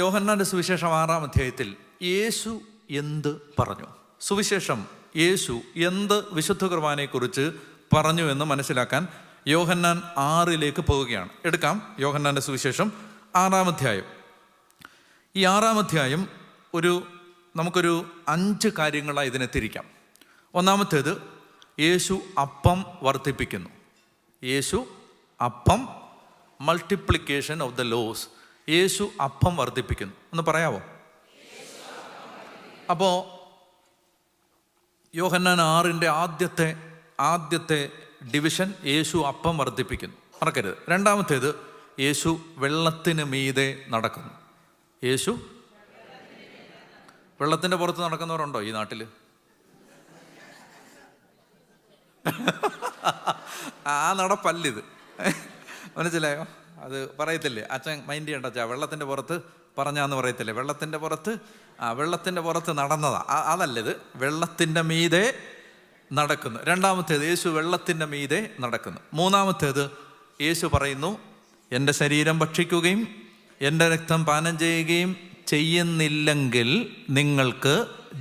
യോഹന്നാന്റെ സുവിശേഷം 6-ാം അധ്യായത്തിൽ യേശു എന്ത് പറഞ്ഞു? സുവിശേഷം യേശു എന്ത് വിശുദ്ധ കുർബാനയെക്കുറിച്ച് പറഞ്ഞു എന്ന് മനസ്സിലാക്കാൻ യോഹന്നാൻ 6-ലേക്ക് പോവുകയാണ്. എടുക്കാം യോഹന്നാന്റെ സുവിശേഷം 6-ാം അധ്യായം. ഈ 6-ാം അധ്യായം നമുക്കൊരു 5 കാര്യങ്ങളായി ഇതിനെ തിരിക്കാം. ഒന്നാമത്തേത്, യേശു അപ്പം വർദ്ധിപ്പിക്കുന്നു. യേശു അപ്പം, മൾട്ടിപ്ലിക്കേഷൻ ഓഫ് ദ ലോസ്. യേശു അപ്പം വർദ്ധിപ്പിക്കുന്നു. ഒന്ന് പറയാവോ? അപ്പോൾ യോഹന്നാൻ 6-ന്റെ ആദ്യത്തെ ഡിവിഷൻ യേശു അപ്പം വർദ്ധിപ്പിക്കുന്നു, മറക്കരുത്. രണ്ടാമത്തേത്, യേശു വെള്ളത്തിന് മീതെ നടക്കുന്നു. യേശു വെള്ളത്തിൻ്റെ പുറത്ത് നടക്കുന്നവരുണ്ടോ ഈ നാട്ടിൽ? ആ നടപ്പല്ലിത്, മനസ്സിലായോ? അത് പറയത്തില്ലേ, അച്ഛൻ മൈൻഡ് ചെയ്യണ്ട അച്ഛാ, വെള്ളത്തിൻ്റെ പുറത്ത് പറഞ്ഞാന്ന് പറയത്തില്ലേ, വെള്ളത്തിൻ്റെ പുറത്ത് നടന്നതാ, അതല്ലത്. വെള്ളത്തിൻ്റെ മീതെ നടക്കുന്നു. രണ്ടാമത്തേത്, യേശു വെള്ളത്തിൻ്റെ മീതെ നടക്കുന്നു. മൂന്നാമത്തേത്, യേശു പറയുന്നു, എൻ്റെ ശരീരം ഭക്ഷിക്കുകയും എൻ്റെ രക്തം പാനം ചെയ്യുകയും ചെയ്യുന്നില്ലെങ്കിൽ നിങ്ങൾക്ക്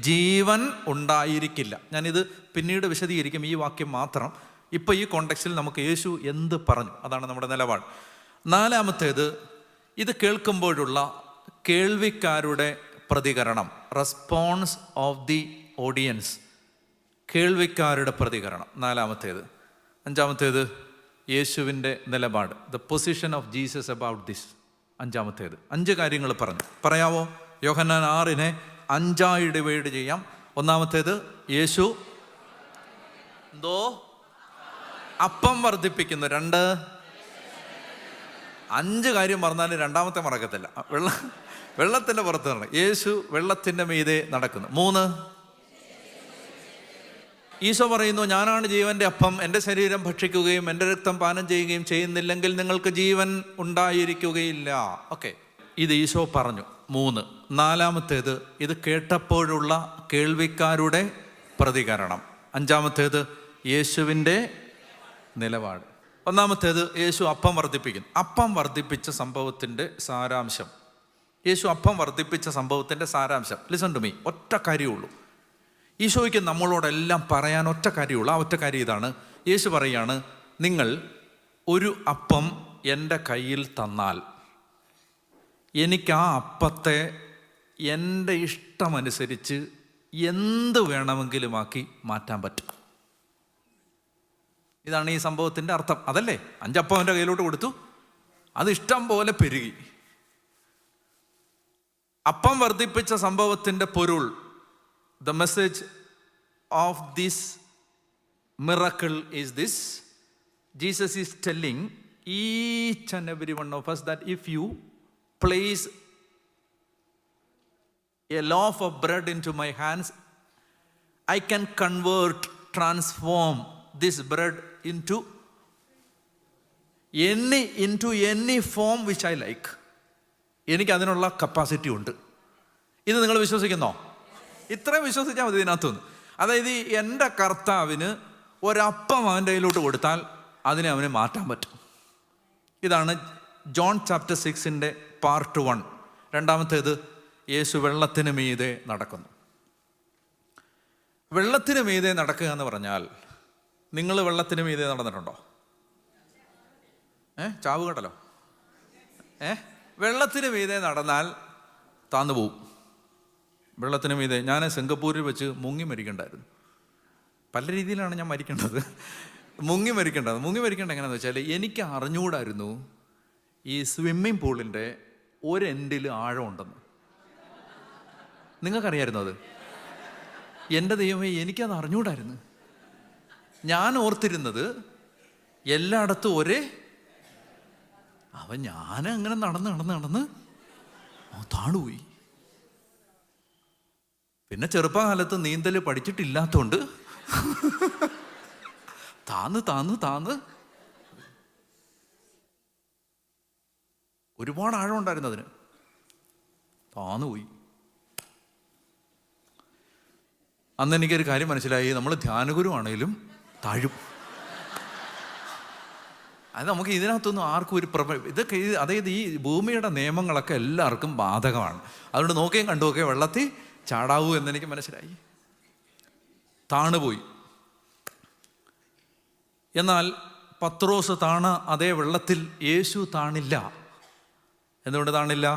ജീവൻ ഉണ്ടായിരിക്കില്ല. ഞാനിത് പിന്നീട് വിശദീകരിക്കും, ഈ വാക്യം മാത്രം. ഇപ്പോൾ ഈ കോണ്ടെക്സ്റ്റിൽ നമുക്ക് യേശു എന്ത് പറഞ്ഞു, അതാണ് നമ്മുടെ നിലപാട്. നാലാമത്തേത്, ഇത് കേൾക്കുമ്പോഴുള്ള കേൾവിക്കാരുടെ പ്രതികരണം, റെസ്പോൺസ് ഓഫ് ദി ഓഡിയൻസ്, കേൾവിക്കാരുടെ പ്രതികരണം, നാലാമത്തേത്. അഞ്ചാമത്തേത്, യേശുവിൻ്റെ നിലപാട്, the position of Jesus about this, അഞ്ചാമത്തേത്. 5 കാര്യങ്ങൾ പറഞ്ഞു. പറയാവോ? യോഹന്നാൻ 6-നെ 5ആയി ഡിവൈഡ് ചെയ്യാം. ഒന്നാമത്തേത്, യേശു അപ്പം വർദ്ധിപ്പിക്കുന്നു. 2, 5 കാര്യം പറഞ്ഞാലും രണ്ടാമത്തെ മറക്കത്തില്ല. വെള്ളത്തിൻ്റെ പുറത്ത് നടന്നു. യേശു വെള്ളത്തിൻ്റെ മീതെ നടക്കുന്നു. 3, ഈശോ പറയുന്നു, ഞാനാണ് ജീവൻ്റെ അപ്പം, എൻ്റെ ശരീരം ഭക്ഷിക്കുകയും എൻ്റെ രക്തം പാനം ചെയ്യുകയും ചെയ്യുന്നില്ലെങ്കിൽ നിങ്ങൾക്ക് ജീവൻ ഉണ്ടായിരിക്കുകയില്ല. ഓക്കെ, ഇത് ഈശോ പറഞ്ഞു. 3. നാലാമത്തേത്, ഇത് കേട്ടപ്പോഴുള്ള കേൾവിക്കാരുടെ പ്രതികരണം. 5-ാമത്തേത്, യേശുവിൻ്റെ നിലപാട്. ഒന്നാമത്തേത്, യേശു അപ്പം വർദ്ധിപ്പിക്കുന്നു. അപ്പം വർദ്ധിപ്പിച്ച സംഭവത്തിൻ്റെ സാരാംശം, യേശു അപ്പം വർദ്ധിപ്പിച്ച സംഭവത്തിൻ്റെ സാരാംശം, ലിസൺ ടു മീ, ഒറ്റ കാര്യമുള്ളൂ. ഈശോയ്ക്ക് നമ്മളോടെല്ലാം പറയാൻ ഒറ്റ കാര്യമുള്ളൂ. ആ ഒറ്റ കാര്യം ഇതാണ്. യേശു പറയാണ്, നിങ്ങൾ ഒരു അപ്പം എൻ്റെ കയ്യിൽ തന്നാൽ എനിക്ക് ആ അപ്പത്തെ എൻ്റെ ഇഷ്ടമനുസരിച്ച് എന്ത് വേണമെങ്കിലുമാക്കി മാറ്റാൻ പറ്റും. ഇതാണ് ഈ സംഭവത്തിൻ്റെ അർത്ഥം. അതല്ലേ? 5 അപ്പം അവൻ്റെ കയ്യിലോട്ട് കൊടുത്തു, അത് ഇഷ്ടം പോലെ പെരുകി. അപ്പം വർദ്ധിപ്പിച്ച സംഭവത്തിൻ്റെ പൊരുൾ, the message of this miracle is this: Jesus is telling each and every one of us that if you place a loaf of bread into my hands, I can transform this bread into any form which I like. എനിക്ക് അതിനുള്ള capacity ഉണ്ട്. ഇത് നിങ്ങൾ വിശ്വസിക്കുന്നോ? ഇത്രയും വിശ്വസിച്ചാൽ മതി ഇതിനകത്തുനിന്ന്. അതായത് എൻ്റെ കർത്താവിന് ഒരപ്പം അവൻ്റെ കയ്യിലോട്ട് കൊടുത്താൽ അതിനെ അവന് മാറ്റാൻ പറ്റും. ഇതാണ് ജോൺ ചാപ്റ്റർ 6-ന്റെ പാർട്ട് 1. രണ്ടാമത്തേത്, യേശു വെള്ളത്തിന് മീതെ നടക്കുന്നു. വെള്ളത്തിന് മീതെ നടക്കുക എന്ന് പറഞ്ഞാൽ, നിങ്ങൾ വെള്ളത്തിന് മീതെ നടന്നിട്ടുണ്ടോ? ചാവ് കേട്ടല്ലോ. വെള്ളത്തിന് മീതെ നടന്നാൽ താന്നു പോവും. വെള്ളത്തിന് മീതെ ഞാൻ സിംഗപ്പൂരിൽ വെച്ച് മുങ്ങി മരിക്കേണ്ടായിരുന്നു. പല രീതിയിലാണ് ഞാൻ മരിക്കേണ്ടത്. മുങ്ങി മരിക്കേണ്ടത് എങ്ങനെയാണെന്ന് വെച്ചാൽ, എനിക്ക് അറിഞ്ഞുകൂടായിരുന്നു ഈ സ്വിമ്മിംഗ് പൂളിൻ്റെ ഒരെൻഡിൽ ആഴമുണ്ടെന്ന്. നിങ്ങൾക്കറിയായിരുന്നു അത്? എൻ്റെ ദൈവമേ, എനിക്കത് അറിഞ്ഞുകൂടായിരുന്നു. ഞാൻ ഓർത്തിരുന്നത് എല്ലായിടത്തും ഞാൻ അങ്ങനെ നടന്ന് താണുപോയി. പിന്നെ ചെറുപ്പകാലത്ത് നീന്തൽ പഠിച്ചിട്ടില്ലാത്തതുകൊണ്ട് താന്ന് ഒരുപാട് ആഴം ഉണ്ടായിരുന്നു, അതിന് താന്നുപോയി. അന്ന് എനിക്കൊരു കാര്യം മനസ്സിലായി, നമ്മൾ ധ്യാനഗുരു ആണെങ്കിലും താഴും. അത് നമുക്ക് ഇതിനകത്തൊന്നും ആർക്കും ഒരു ഇതൊക്കെ അതായത് ഈ ഭൂമിയുടെ നിയമങ്ങളൊക്കെ എല്ലാവർക്കും ബാധകമാണ്. അതുകൊണ്ട് നോക്കുകയും കണ്ടുമൊക്കെ വെള്ളത്തിൽ ചാടാവൂ എന്നെനിക്ക് മനസ്സിലായി. താണുപോയി. എന്നാൽ പത്രോസ് താണ അതേ വെള്ളത്തിൽ യേശു താണില്ല. എന്തുകൊണ്ട് താണില്ല?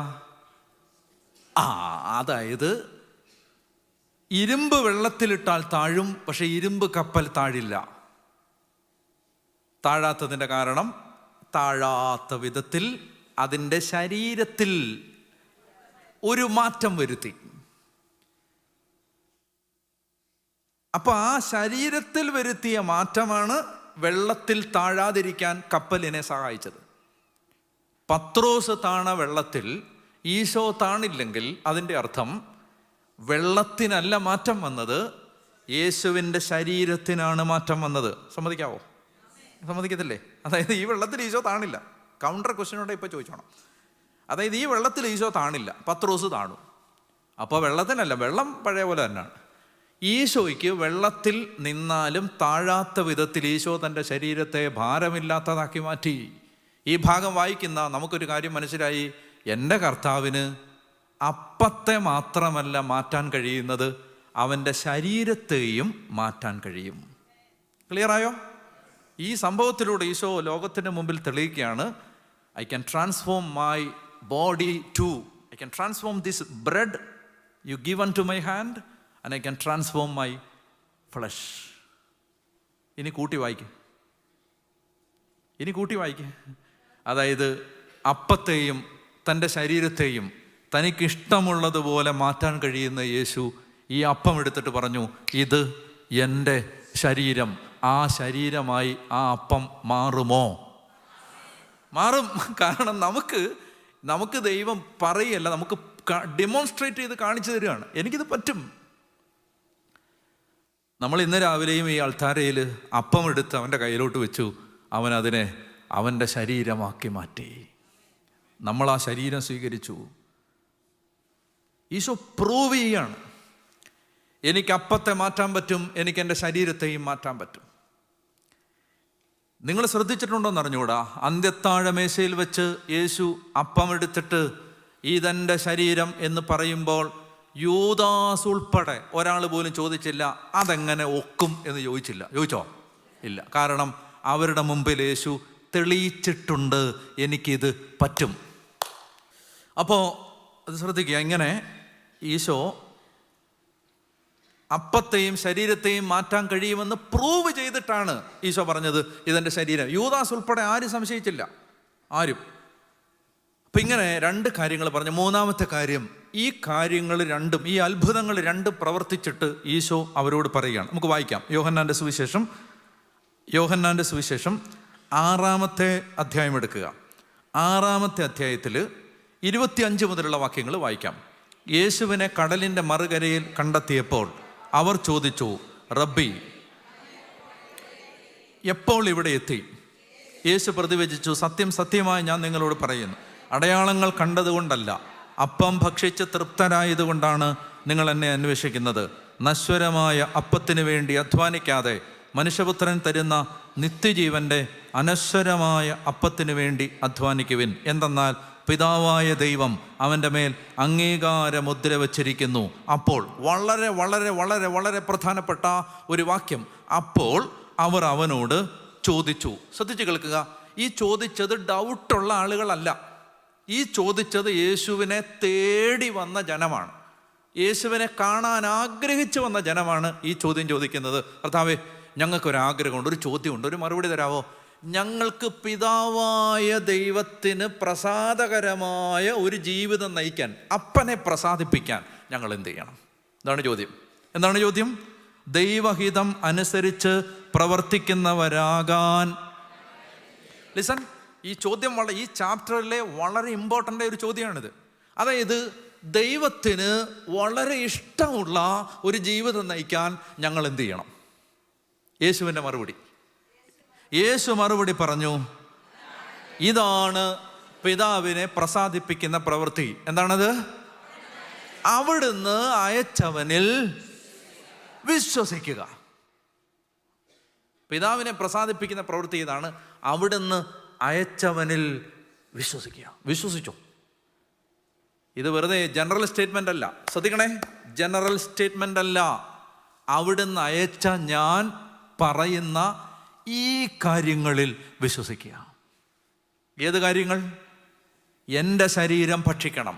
അതായത് ഇരുമ്പ് വെള്ളത്തിലിട്ടാൽ താഴും, പക്ഷെ ഇരുമ്പ് കപ്പൽ താഴില്ല. താഴാത്തതിൻ്റെ കാരണം താഴാത്ത വിധത്തിൽ അതിൻ്റെ ശരീരത്തിൽ ഒരു മാറ്റം വരുത്തി. അപ്പൊ ആ ശരീരത്തിൽ വരുത്തിയ മാറ്റമാണ് വെള്ളത്തിൽ താഴാതിരിക്കാൻ കപ്പലിനെ സഹായിച്ചത്. പത്രോസ് താണ വെള്ളത്തിൽ ഈശോ താണില്ലെങ്കിൽ അതിൻ്റെ അർത്ഥം വെള്ളത്തിനല്ല മാറ്റം വന്നത്, യേശുവിൻ്റെ ശരീരത്തിനാണ് മാറ്റം വന്നത്. സമ്മതിക്കാവോ? സമ്മതിക്കത്തില്ലേ? അതായത് ഈ വെള്ളത്തിൽ ഈശോ താണില്ല. കൗണ്ടർ ക്വസ്റ്റ്യനോടെ ഇപ്പോൾ ചോദിച്ചോണം. അതായത് ഈ വെള്ളത്തിൽ ഈശോ താണില്ല, പത്രോസ് താണു. അപ്പോൾ വെള്ളത്തിനല്ല, വെള്ളം പഴയ പോലെ തന്നെയാണ്. ഈശോയ്ക്ക് വെള്ളത്തിൽ നിന്നാലും താഴാത്ത വിധത്തിൽ ഈശോ തൻ്റെ ശരീരത്തെ ഭാരമില്ലാത്തതാക്കി മാറ്റി. ഈ ഭാഗം വായിക്കുന്ന നമുക്കൊരു കാര്യം മനസ്സിലായി. എൻ്റെ കർത്താവിന് അപ്പത്തെ മാത്രമല്ല മാറ്റാൻ കഴിയുന്നത്, അവൻ്റെ ശരീരത്തെയും മാറ്റാൻ കഴിയും. ക്ലിയറായോ? ഈ സംഭവത്തിലൂടെ ഈശോ ലോകത്തിൻ്റെ മുമ്പിൽ തെളിയിക്കുകയാണ്, I can transform my body to, I can transform this bread you given to my hand and I can transform my flesh. ഇനി കൂട്ടി വായിക്കേ. അതായത് അപ്പത്തെയും തൻ്റെ ശരീരത്തെയും തനിക്കിഷ്ടമുള്ളതുപോലെ മാറ്റാൻ കഴിയുന്ന യേശു ഈ അപ്പം എടുത്തിട്ട് പറഞ്ഞു, ഇത് എൻ്റെ ശരീരം. ആ ശരീരമായി ആ അപ്പം മാറുമോ? മാറും. കാരണം നമുക്ക് ദൈവം പറയല്ല, നമുക്ക് ഡെമോൺസ്ട്രേറ്റ് ചെയ്ത് കാണിച്ചു തരികയാണ്. എനിക്കിത് പറ്റും. നമ്മൾ ഇന്ന് രാവിലെയും ഈ അൾത്താരയിൽ അപ്പം എടുത്ത് അവൻ്റെ കയ്യിലോട്ട് വെച്ചു, അവൻ അതിനെ അവൻ്റെ ശരീരമാക്കി മാറ്റി. നമ്മൾ ആ ശരീരം സ്വീകരിച്ചു. ഈശോ പ്രൂവ് ചെയ്യാണ്, എനിക്ക് അപ്പത്തെ മാറ്റാൻ പറ്റും, എനിക്ക് എൻ്റെ ശരീരത്തെയും മാറ്റാൻ പറ്റും. നിങ്ങൾ ശ്രദ്ധിച്ചിട്ടുണ്ടോയെന്ന് അറിഞ്ഞുകൂടാ, അന്ത്യത്താഴമേശയിൽ വെച്ച് യേശു അപ്പം എടുത്തിട്ട് ഇതെൻ്റെ ശരീരം എന്ന് പറയുമ്പോൾ യൂദാസ് ഉൾപ്പെടെ ഒരാൾ പോലും ചോദിച്ചില്ല അതെങ്ങനെ ഒക്കും എന്ന് ചോദിച്ചോ? ഇല്ല. കാരണം അവരുടെ മുമ്പിൽ യേശു തെളിയിച്ചിട്ടുണ്ട്, എനിക്കിത് പറ്റും. അപ്പോൾ അത് ശ്രദ്ധിക്കുക, ഇങ്ങനെ ഈശോ അപ്പത്തെയും ശരീരത്തെയും മാറ്റാൻ കഴിയുമെന്ന് പ്രൂവ് ചെയ്തിട്ടാണ് ഈശോ പറഞ്ഞത് ഇതെൻ്റെ ശരീരം. യൂദാസ് ഉൾപ്പെടെ ആരും സംശയിച്ചില്ല, ആരും. അപ്പം ഇങ്ങനെ രണ്ട് കാര്യങ്ങൾ പറഞ്ഞു. മൂന്നാമത്തെ കാര്യം, ഈ കാര്യങ്ങൾ രണ്ടും, ഈ അത്ഭുതങ്ങൾ രണ്ടും പ്രവർത്തിച്ചിട്ട് ഈശോ അവരോട് പറയുകയാണ്. നമുക്ക് വായിക്കാം. യോഹന്നാൻ്റെ സുവിശേഷം 6-ാമത്തെ അധ്യായം എടുക്കുക. 6-ാമത്തെ അധ്യായത്തിൽ 25 മുതലുള്ള വാക്യങ്ങൾ വായിക്കാം. യേശുവിനെ കടലിൻ്റെ മറുകരയിൽ കണ്ടെത്തിയപ്പോൾ അവർ ചോദിച്ചു, റബ്ബി, എപ്പോൾ ഇവിടെ എത്തി? യേശു പ്രതിവചിച്ചു, സത്യം സത്യമായി ഞാൻ നിങ്ങളോട് പറയുന്നു, അടയാളങ്ങൾ കണ്ടതുകൊണ്ടല്ല, അപ്പം ഭക്ഷിച്ച് തൃപ്തരായതുകൊണ്ടാണ് നിങ്ങൾ എന്നെ അന്വേഷിക്കുന്നത്. നശ്വരമായ അപ്പത്തിന് വേണ്ടി അധ്വാനിക്കാതെ മനുഷ്യപുത്രൻ തരുന്ന നിത്യജീവൻ്റെ അനശ്വരമായ അപ്പത്തിന് വേണ്ടി അധ്വാനിക്കുവിൻ. എന്തെന്നാൽ പിതാവായ ദൈവം അവൻ്റെ മേൽ അംഗീകാരമുദ്ര വച്ചിരിക്കുന്നു. അപ്പോൾ വളരെ വളരെ വളരെ വളരെ പ്രധാനപ്പെട്ട ഒരു വാക്യം, അപ്പോൾ അവർ അവനോട് ചോദിച്ചു. ശ്രദ്ധിച്ച് കേൾക്കുക, ഈ ചോദിച്ചത് ഡൗട്ടുള്ള ആളുകളല്ല, ഈ ചോദിച്ചത് യേശുവിനെ തേടി വന്ന ജനമാണ്, യേശുവിനെ കാണാൻ ആഗ്രഹിച്ചു വന്ന ജനമാണ് ഈ ചോദ്യം ചോദിക്കുന്നത്. കർത്താവേ, ഞങ്ങൾക്കൊരാഗ്രഹമുണ്ട്, ഒരു ചോദ്യമുണ്ട്, ഒരു മറുപടി തരാമോ? ഞങ്ങൾക്ക് പിതാവായ ദൈവത്തിന് പ്രസാദകരമായ ഒരു ജീവിതം നയിക്കാൻ, അപ്പനെ പ്രസാദിപ്പിക്കാൻ ഞങ്ങൾ എന്ത് ചെയ്യണം? എന്താണ് ചോദ്യം? ദൈവഹിതം അനുസരിച്ച് പ്രവർത്തിക്കുന്നവരാകാൻ. ലിസൺ, ഈ ചോദ്യം ഈ ചാപ്റ്ററിലെ വളരെ ഇമ്പോർട്ടൻ്റ് ഒരു ചോദ്യമാണിത്. അതായത് ദൈവത്തിന് വളരെ ഇഷ്ടമുള്ള ഒരു ജീവിതം നയിക്കാൻ ഞങ്ങൾ എന്ത് ചെയ്യണം? യേശുവിൻ്റെ മറുപടി പറഞ്ഞു, ഇതാണ് പിതാവിനെ പ്രസാദിപ്പിക്കുന്ന പ്രവൃത്തി. എന്താണത്? അവിടുന്ന് അയച്ചവനിൽ വിശ്വസിക്കുക. പിതാവിനെ പ്രസാദിപ്പിക്കുന്ന പ്രവൃത്തി ഇതാണ്, അവിടുന്ന് അയച്ചവനിൽ വിശ്വസിക്കുക. വിശ്വസിച്ചോ? ഇത് വെറുതെ ജനറൽ സ്റ്റേറ്റ്മെൻ്റ് അല്ല. ശ്രദ്ധിക്കണേ, ജനറൽ സ്റ്റേറ്റ്മെൻ്റ് അല്ല. അവിടുന്ന് അയച്ച ഞാൻ പറയുന്ന ഈ കാര്യങ്ങളിൽ വിശ്വസിക്കുക. ഏത് കാര്യങ്ങൾ? എൻ്റെ ശരീരം ഭക്ഷിക്കണം,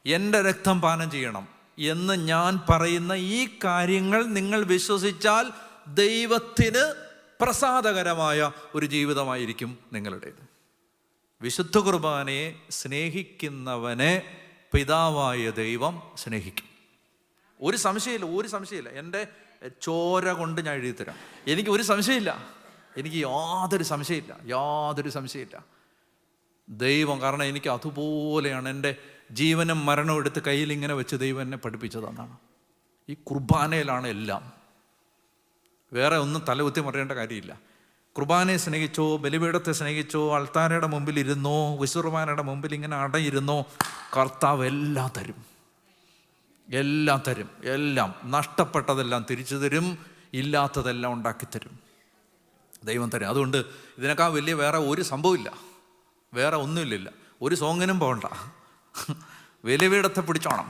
എൻ്റെ രക്തം പാനം ചെയ്യണം എന്ന് ഞാൻ പറയുന്ന ഈ കാര്യങ്ങൾ നിങ്ങൾ വിശ്വസിച്ചാൽ ദൈവത്തിന് പ്രസാദകരമായ ഒരു ജീവിതമായിരിക്കും നിങ്ങളുടേത്. വിശുദ്ധ കുർബാനയെ സ്നേഹിക്കുന്നവനെ പിതാവായ ദൈവം സ്നേഹിക്കും. ഒരു സംശയമില്ല. എൻ്റെ ചോര കൊണ്ട് ഞാൻ എഴുതി തരാം. എനിക്ക് ഒരു സംശയമില്ല. എനിക്ക് യാതൊരു സംശയമില്ല. ദൈവം, കാരണം എനിക്ക് അതുപോലെയാണ്. എൻ്റെ ജീവനും മരണവും എടുത്ത് കയ്യിൽ ഇങ്ങനെ വെച്ച് ദൈവം എന്നെ പഠിപ്പിച്ചതെന്നാണ്. ഈ കുർബാനയിലാണ് എല്ലാം. വേറെ ഒന്നും തലകുത്തി മറിയേണ്ട കാര്യമില്ല. കുർബാനയെ സ്നേഹിച്ചോ, ബലിപീഠത്തെ സ്നേഹിച്ചോ, അൾത്താരയുടെ മുമ്പിൽ ഇരുന്നോ, വിശുദ്ധ മുമ്പിൽ ഇങ്ങനെ അടയിരുന്നോ, കർത്താവ് എല്ലാം തരും. എല്ലാം നഷ്ടപ്പെട്ടതെല്ലാം തിരിച്ചു തരും, ഇല്ലാത്തതെല്ലാം ഉണ്ടാക്കിത്തരും. ദൈവം തരും. അതുകൊണ്ട് ഇതിനേക്കാൾ വലിയ വേറെ ഒരു സംഭവമില്ല, വേറെ ഒന്നുമില്ല. ഒരു സോങ്ങിനും പോകണ്ട, ബലിപീഠത്തെ പിടിച്ചോണം.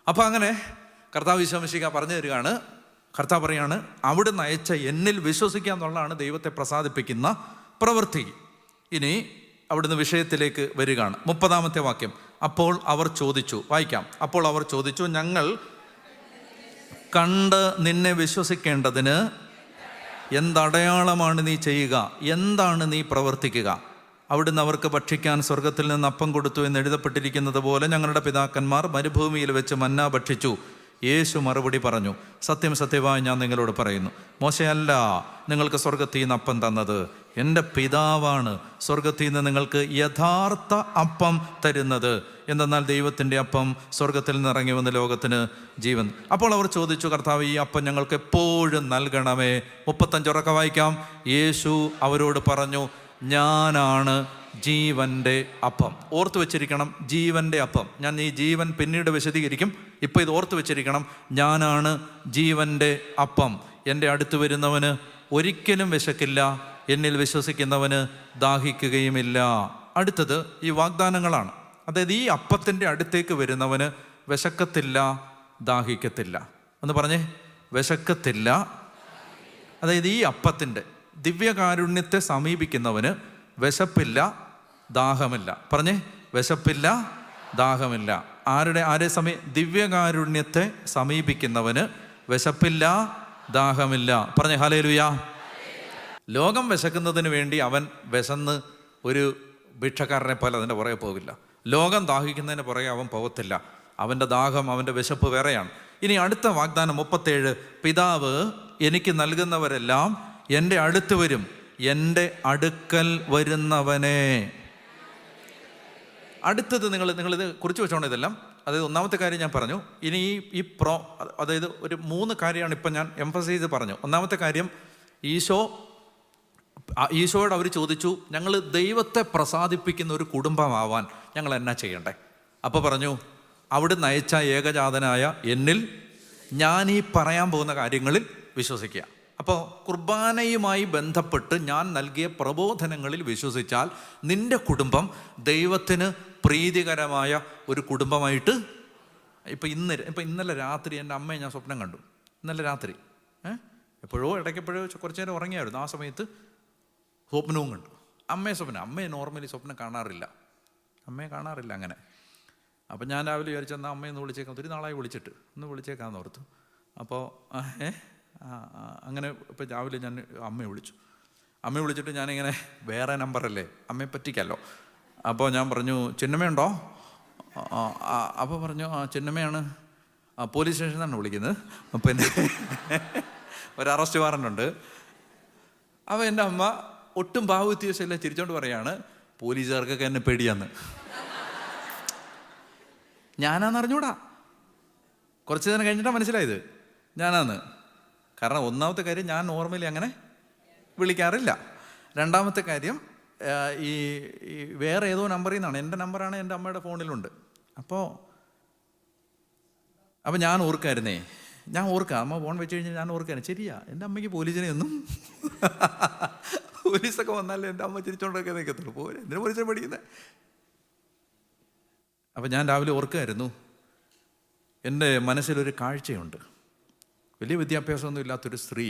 അപ്പം അങ്ങനെ കർത്താവ് ഈശോ പറഞ്ഞു തരികയാണ്. കർത്താവ് പറയാണ്, അവിടുന്ന് അയച്ച എന്നിൽ വിശ്വസിക്കുക എന്നുള്ളതാണ് ദൈവത്തെ പ്രസാദിപ്പിക്കുന്ന പ്രവൃത്തി. ഇനി അവിടുന്ന് വിഷയത്തിലേക്ക് വരികയാണ്. 30-ാമത്തെ വാക്യം. അപ്പോൾ അവർ ചോദിച്ചു, വായിക്കാം. അപ്പോൾ അവർ ചോദിച്ചു, ഞങ്ങൾ കണ്ട് നിന്നെ വിശ്വസിക്കേണ്ടതിന് എന്തടയാളമാണ് നീ ചെയ്യുക? എന്താണ് നീ പ്രവർത്തിക്കുക? അവിടുന്ന് അവർക്ക് ഭക്ഷിക്കാൻ സ്വർഗത്തിൽ നിന്ന് അപ്പം കൊടുത്തു എന്ന് എഴുതപ്പെട്ടിരിക്കുന്നത് പോലെ ഞങ്ങളുടെ പിതാക്കന്മാർ മരുഭൂമിയിൽ വെച്ച് മന്ന ഭക്ഷിച്ചു. യേശു മറുപടി പറഞ്ഞു, സത്യം സത്യമായി ഞാൻ നിങ്ങളോട് പറയുന്നു, മോശയല്ല നിങ്ങൾക്ക് സ്വർഗത്തിൽ നിന്ന് അപ്പം തന്നത്, എൻ്റെ പിതാവാണ് സ്വർഗത്തിൽ നിന്ന് നിങ്ങൾക്ക് യഥാർത്ഥ അപ്പം തരുന്നത്. എന്തെന്നാൽ ദൈവത്തിൻ്റെ അപ്പം സ്വർഗത്തിൽ നിന്ന് ഇറങ്ങി വന്ന് ലോകത്തിന് ജീവൻ. അപ്പോൾ അവർ ചോദിച്ചു, കർത്താവ്, ഈ അപ്പം ഞങ്ങൾക്ക് എപ്പോഴും നൽകണമേ. 35 ഉറക്കെ വായിക്കാം. യേശു അവരോട് പറഞ്ഞു, ഞാനാണ് ജീവൻ്റെ അപ്പം. ഓർത്ത് വെച്ചിരിക്കണം, ജീവൻ്റെ അപ്പം. ഞാൻ ഈ ജീവൻ പിന്നീട് വിശദീകരിക്കും. ഇപ്പോൾ ഇത് ഓർത്ത് വെച്ചിരിക്കണം. ഞാനാണ് ജീവൻ്റെ അപ്പം. എൻ്റെ അടുത്ത് വരുന്നവന് ഒരിക്കലും വിശക്കില്ല, എന്നിൽ വിശ്വസിക്കുന്നവന് ദാഹിക്കുകയുമില്ല. അടുത്തത് ഈ വാഗ്ദാനങ്ങളാണ്. അതായത് ഈ അപ്പത്തിൻ്റെ അടുത്തേക്ക് വരുന്നവന് വിശക്കത്തില്ല, ദാഹിക്കത്തില്ല. ഒന്ന് പറഞ്ഞേ, വിശക്കത്തില്ല. അതായത് ഈ അപ്പത്തിൻ്റെ ദിവ്യകാരുണ്യത്തെ സമീപിക്കുന്നവന് വിശപ്പില്ല, ദാഹമില്ല. പറഞ്ഞേ, വിശപ്പില്ല, ദാഹമില്ല. ദിവ്യകാരുണ്യത്തെ സമീപിക്കുന്നവന് വിശപ്പില്ല, ദാഹമില്ല. പറഞ്ഞേ ഹല്ലേലൂയ. ലോകം വിശക്കുന്നതിന് വേണ്ടി അവൻ വിശന്ന് ഒരു ഭിക്ഷക്കാരനെ പോലെ അതിൻ്റെ പുറകെ പോകില്ല. ലോകം ദാഹിക്കുന്നതിന് പുറകെ അവൻ പോകത്തില്ല. അവൻ്റെ ദാഹം, അവൻ്റെ വിശപ്പ് വേറെയാണ്. ഇനി അടുത്ത വാഗ്ദാനം 37. പിതാവ് എനിക്ക് നൽകുന്നവരെല്ലാം എൻ്റെ അടുത്ത് വരും, എൻ്റെ അടുക്കൽ വരുന്നവനെ. അടുത്തത് നിങ്ങളിത് കുറിച്ച് വെച്ചോണം ഇതെല്ലാം. അതായത് ഒന്നാമത്തെ കാര്യം ഞാൻ പറഞ്ഞു. ഇനി അതായത് ഒരു 3 കാര്യമാണ് ഇപ്പം ഞാൻ എംഫസൈസ് പറഞ്ഞു. ഒന്നാമത്തെ കാര്യം, ഈശോയോട് അവർ ചോദിച്ചു, ഞങ്ങൾ ദൈവത്തെ പ്രസാദിപ്പിക്കുന്ന ഒരു കുടുംബമാവാൻ ഞങ്ങൾ എന്നാ ചെയ്യണ്ടേ? അപ്പോൾ പറഞ്ഞു, അവിടുന്ന് അയച്ച ഏകജാതനായ എന്നിൽ ഞാൻ ഈ പറയാൻ പോകുന്ന കാര്യങ്ങളിൽ വിശ്വസിക്കുക. അപ്പോൾ കുർബാനയുമായി ബന്ധപ്പെട്ട് ഞാൻ നൽകിയ പ്രബോധനങ്ങളിൽ വിശ്വസിച്ചാൽ നിൻ്റെ കുടുംബം ദൈവത്തിന് പ്രീതികരമായ ഒരു കുടുംബമായിട്ട്. ഇന്നലെ രാത്രി എൻ്റെ അമ്മയെ ഞാൻ സ്വപ്നം കണ്ടു. ഇന്നലെ രാത്രി ഇടയ്ക്കെപ്പോഴോ കുറച്ച് നേരം ഉറങ്ങിയായിരുന്നു. ആ സമയത്ത് സ്വപ്നവും കണ്ടു. അമ്മയെ നോർമലി സ്വപ്നം കാണാറില്ല അങ്ങനെ. അപ്പം ഞാൻ രാവിലെ വിചാരിച്ചെന്നാൽ അമ്മയൊന്ന് വിളിച്ചേക്കാം, ഒത്തിരി നാളായി വിളിച്ചിട്ട് ഒന്ന് വിളിച്ചേക്കാമെന്ന് ഓർത്തു. അപ്പോൾ അങ്ങനെ ഇപ്പം രാവിലെ ഞാൻ അമ്മയെ വിളിച്ചിട്ട് ഞാനിങ്ങനെ വേറെ നമ്പറല്ലേ, അമ്മയെ പറ്റിക്കല്ലോ. അപ്പോൾ ഞാൻ പറഞ്ഞു, ചിന്നമ്മയുണ്ടോ? അപ്പോൾ പറഞ്ഞു, ചിന്നമ്മയാണ്. പോലീസ് സ്റ്റേഷനിൽ നിന്നാണ് വിളിക്കുന്നത്. പിന്നെ ഒരു അറസ്റ്റ് വാറൻ്റുണ്ട്. അപ്പോൾ എൻ്റെ അമ്മ ഒട്ടും ഭാവവ്യത്യാസമില്ല ചിരിച്ചോണ്ട് പറയാണ്, പോലീസുകാർക്കൊക്കെ എന്നെ പേടിയാന്ന്. ഞാനാന്ന് അറിഞ്ഞൂടാ. കുറച്ച് നേരം കഴിഞ്ഞിട്ടാണ് മനസ്സിലായത് ഞാനാന്ന്. കാരണം ഒന്നാമത്തെ കാര്യം, ഞാൻ നോർമലി അങ്ങനെ വിളിക്കാറില്ല. രണ്ടാമത്തെ കാര്യം, ഈ വേറെ ഏതോ നമ്പറിൽ നിന്നാണ്. എൻ്റെ നമ്പറാണ് എൻ്റെ അമ്മയുടെ ഫോണിലുണ്ട്. അപ്പോൾ ഞാൻ ഓർക്കായിരുന്നേ, അമ്മ ഫോൺ വെച്ച് കഴിഞ്ഞാൽ ഞാൻ ഓർക്കായിരുന്നു, ശരിയാ എൻ്റെ അമ്മയ്ക്ക് പോലീസിനെ ഒന്നും പോലീസൊക്കെ വന്നാലേ എൻ്റെ അമ്മ ചിരിച്ചോണ്ടൊക്കെ നിൽക്കത്തുള്ളൂ. പോലെ എന്തിനു പോലീസിനെ പഠിക്കുന്നത്? അപ്പം ഞാൻ രാവിലെ ഓർക്കുമായിരുന്നു, എൻ്റെ മനസ്സിലൊരു കാഴ്ചയുണ്ട്. വലിയ വിദ്യാഭ്യാസമൊന്നും ഇല്ലാത്തൊരു സ്ത്രീ,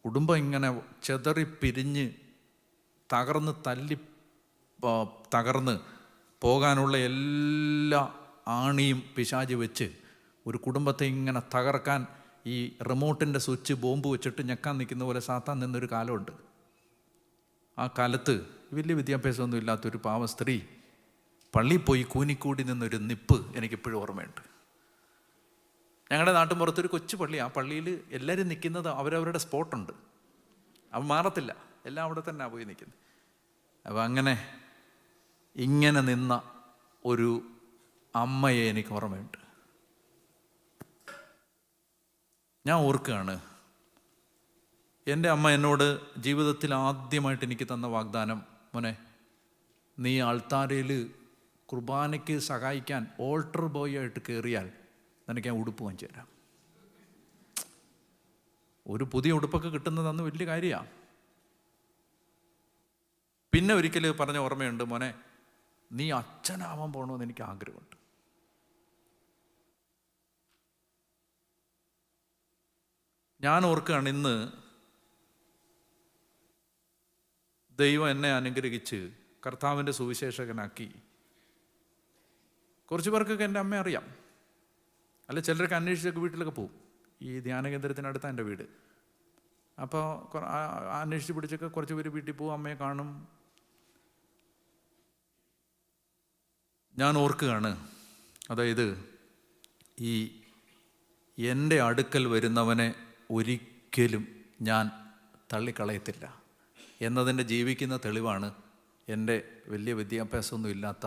കുടുംബം ഇങ്ങനെ ചെതറിപ്പിരിഞ്ഞ് തകർന്ന് പോകാനുള്ള എല്ലാ ആണിയും പിശാചി വെച്ച് ഒരു കുടുംബത്തെ ഇങ്ങനെ തകർക്കാൻ ഈ റിമോട്ടിൻ്റെ സ്വിച്ച് ബോംബ് വെച്ചിട്ട് ഞെക്കാൻ നിൽക്കുന്ന പോലെ സാത്താൻ നിന്നൊരു കാലമുണ്ട്. ആ കാലത്ത് വലിയ വിദ്യാഭ്യാസമൊന്നും ഇല്ലാത്തൊരു പാവ സ്ത്രീ പള്ളിയിൽ പോയി കൂനിക്കൂടി നിന്നൊരു നിപ്പ് എനിക്കിപ്പോഴും ഓർമ്മയുണ്ട്. ഞങ്ങളുടെ നാട്ടിൻപുറത്തൊരു കൊച്ചു പള്ളി, ആ പള്ളിയിൽ എല്ലാവരും നിൽക്കുന്നത് അവരവരുടെ സ്പോട്ടുണ്ട്, അവ മാറത്തില്ല, എല്ലാം അവിടെ തന്നെ പോയി നിൽക്കുന്നത്. അപ്പം ഇങ്ങനെ നിന്ന ഒരു അമ്മയെ എനിക്ക് ഓർമ്മയുണ്ട്. ഞാൻ ഓർക്കുകയാണ്, എൻ്റെ അമ്മ എന്നോട് ജീവിതത്തിൽ ആദ്യമായിട്ട് എനിക്ക് തന്ന വാഗ്ദാനം, മോനെ നീ ആൾത്താരയിൽ കുർബാനയ്ക്ക് സഹായിക്കാൻ ഓൾട്ടർ ബോയ് ആയിട്ട് കയറിയാൽ നിനക്ക് ഞാൻ ഉടുപ്പ് വാങ്ങിച്ചു തരാം. ഒരു പുതിയ ഉടുപ്പൊക്കെ കിട്ടുന്നത് അന്ന് വലിയ കാര്യമാണ്. പിന്നെ ഒരിക്കൽ പറഞ്ഞ ഓർമ്മയുണ്ട്, മോനെ നീ അച്ഛനാവാൻ പോകണമെന്ന് എനിക്ക് ആഗ്രഹമുണ്ട്. ഞാൻ ഓർക്കുകയാണ്, ഇന്ന് ദൈവം എന്നെ അനുഗ്രഹിച്ച് കർത്താവിൻ്റെ സുവിശേഷകനാക്കി. കുറച്ച് പേർക്കൊക്കെ എൻ്റെ അമ്മയെ അറിയാം, അല്ല ചിലരൊക്കെ അന്വേഷിച്ചൊക്കെ വീട്ടിലൊക്കെ പോവും. ഈ ധ്യാന കേന്ദ്രത്തിനടുത്താണ് എൻ്റെ വീട്. അപ്പോൾ അന്വേഷിച്ച് പിടിച്ചൊക്കെ കുറച്ച് പേര് വീട്ടിൽ പോവും, അമ്മയെ കാണും. ഞാൻ ഓർക്കുകയാണ്, അതായത് ഈ എൻ്റെ അടുക്കൽ വരുന്നവനെ ഒരിക്കലും ഞാൻ തള്ളിക്കളയത്തില്ല എന്നതിൻ്റെ ജീവിക്കുന്ന തെളിവാണ് എൻ്റെ വലിയ വിദ്യാഭ്യാസമൊന്നും ഇല്ലാത്ത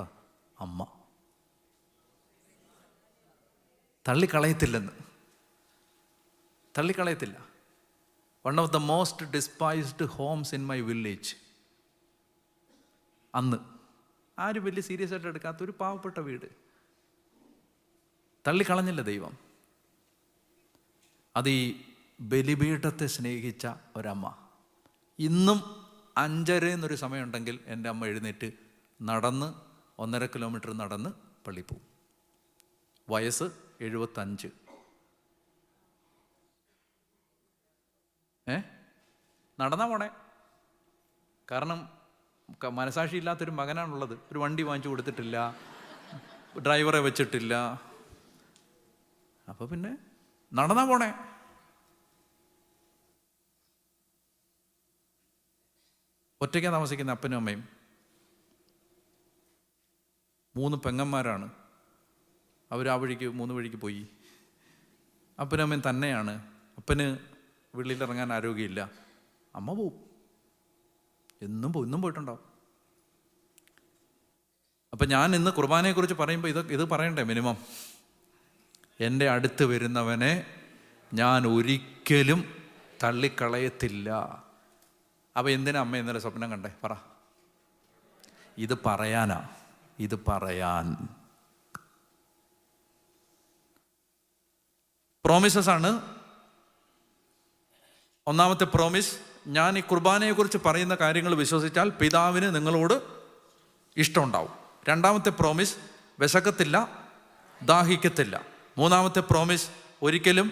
അമ്മ. തള്ളിക്കളയത്തില്ല. One of the most despised homes in my village. അന്ന് ആരും വലിയ സീരിയസ് ആയിട്ട് എടുക്കാത്തൊരു പാവപ്പെട്ട വീട്. തള്ളിക്കളഞ്ഞില്ല ദൈവം. അത് ഈ ബലിപീഠത്തെ സ്നേഹിച്ച ഒരമ്മ. ഇന്നും 5:30 എന്നൊരു സമയമുണ്ടെങ്കിൽ എൻ്റെ അമ്മ എഴുന്നേറ്റ് നടന്ന് 1.5 കിലോമീറ്റർ നടന്ന് പള്ളി പോവും. വയസ്സ് 75. നടന്നാ പോണേ. കാരണം മനസാക്ഷി ഇല്ലാത്തൊരു മകനാണുള്ളത്. ഒരു വണ്ടി വാങ്ങിച്ചു കൊടുത്തിട്ടില്ല, ഡ്രൈവറെ വെച്ചിട്ടില്ല. അപ്പോൾ പിന്നെ നടന്നാ പോണേ. ഒറ്റയ്ക്കാണ് താമസിക്കുന്ന അപ്പനും അമ്മയും. 3 പെങ്ങന്മാരാണ്. അവർ ആ വഴിക്ക് 3 വഴിക്ക് പോയി. അപ്പനും അമ്മയും തന്നെയാണ്. അപ്പന് വെളിയിലിറങ്ങാൻ ആരോഗ്യമില്ല. അമ്മ പോവും, ഇന്നും പോയിട്ടുണ്ടാവും. അപ്പം ഞാൻ ഇന്ന് കുർബാനയെക്കുറിച്ച് പറയുമ്പോൾ ഇത് പറയണ്ടേ മിനിമം. എൻ്റെ അടുത്ത് വരുന്നവനെ ഞാൻ ഒരിക്കലും തള്ളിക്കളയത്തില്ല. അപ്പം എന്തിനാ അമ്മ ഇന്നലെ സ്വപ്നം കണ്ടേ? പറ. ഇത് പറയാൻ പ്രോമിസസ് ആണ്. ഒന്നാമത്തെ പ്രോമിസ്, ഞാൻ ഈ കുർബാനയെക്കുറിച്ച് പറയുന്ന കാര്യങ്ങൾ വിശ്വസിച്ചാൽ പിതാവിന് നിങ്ങളോട് ഇഷ്ടമുണ്ടാവും. രണ്ടാമത്തെ പ്രോമിസ്, വിശക്കത്തില്ല, ദാഹിക്കത്തില്ല. മൂന്നാമത്തെ പ്രോമിസ്, ഒരിക്കലും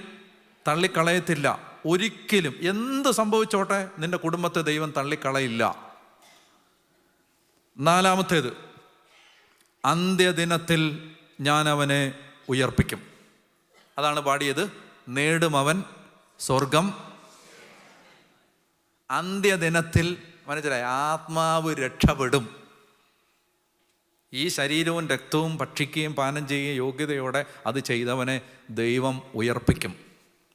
തള്ളിക്കളയത്തില്ല. ഒരിക്കലും എന്ത് സംഭവിച്ചോട്ടെ നിന്റെ കുടുംബത്തെ ദൈവം തള്ളിക്കളയില്ല. നാലാമത്തേത്, അന്ത്യദിനത്തിൽ ഞാൻ അവനെ ഉയർപ്പിക്കും. അതാണ് പാടിയത്, നേടും അവൻ സ്വർഗം. അന്ത്യദിനത്തിൽ മനസ്സിലായി, ആത്മാവ് രക്ഷപ്പെടും. ഈ ശരീരവും രക്തവും ഭക്ഷിക്കുകയും പാനം ചെയ്യുകയും യോഗ്യതയോടെ അത് ചെയ്തവനെ ദൈവം ഉയർപ്പിക്കും.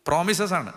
പ്രോമിസസ് ആണ്.